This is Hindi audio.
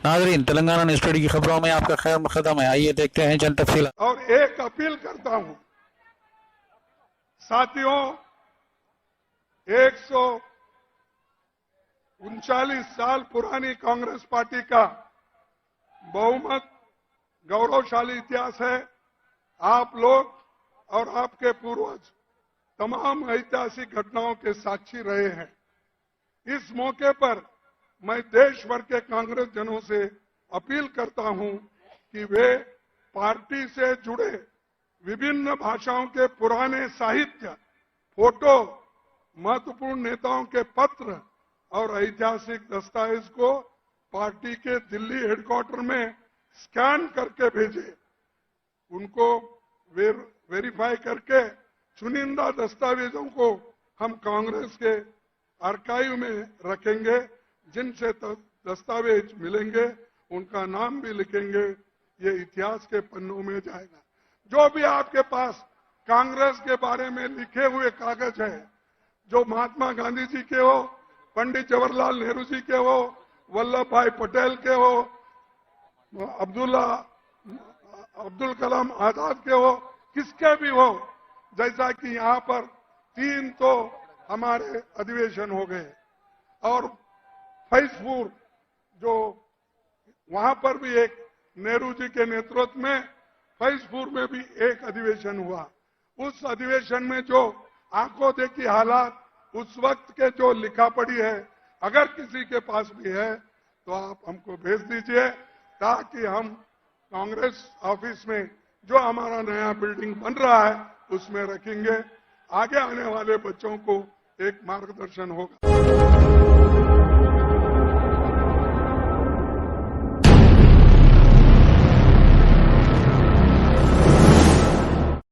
नाजरीन, तेलंगाना न्यूज टुडे की खबरों में आपका खैर मकदम है। आइए देखते हैं चंद तफसीलात। और एक अपील करता हूं साथियों, 139 साल पुरानी कांग्रेस पार्टी का बहुमत गौरवशाली इतिहास है। आप लोग और आपके पूर्वज तमाम ऐतिहासिक घटनाओं के साक्षी रहे हैं। इस मौके पर मैं देश भर के कांग्रेस जनों से अपील करता हूं कि वे पार्टी से जुड़े विभिन्न भाषाओं के पुराने साहित्य, फोटो, महत्वपूर्ण नेताओं के पत्र और ऐतिहासिक दस्तावेज को पार्टी के दिल्ली हेडक्वार्टर में स्कैन करके भेजें। उनको वेरीफाई करके चुनिंदा दस्तावेजों को हम कांग्रेस के आर्काइव में रखेंगे। जिनसे दस्तावेज मिलेंगे उनका नाम भी लिखेंगे। ये इतिहास के पन्नों में जाएगा। जो भी आपके पास कांग्रेस के बारे में लिखे हुए कागज है, जो महात्मा गांधी जी के हो, पंडित जवाहरलाल नेहरू जी के हो, वल्लभ भाई पटेल के हो, अब्दुल कलाम आजाद के हो, किसके भी हो, जैसा कि यहाँ पर 3 तो हमारे अधिवेशन हो गए और फैजपुर जो वहां पर भी एक नेहरू जी के नेतृत्व में फैजपुर में भी एक अधिवेशन हुआ। उस अधिवेशन में जो आंखों देखी हालात उस वक्त के जो लिखा पड़ी है, अगर किसी के पास भी है तो आप हमको भेज दीजिए, ताकि हम कांग्रेस ऑफिस में जो हमारा नया बिल्डिंग बन रहा है उसमें रखेंगे। आगे आने वाले बच्चों को एक मार्गदर्शन होगा।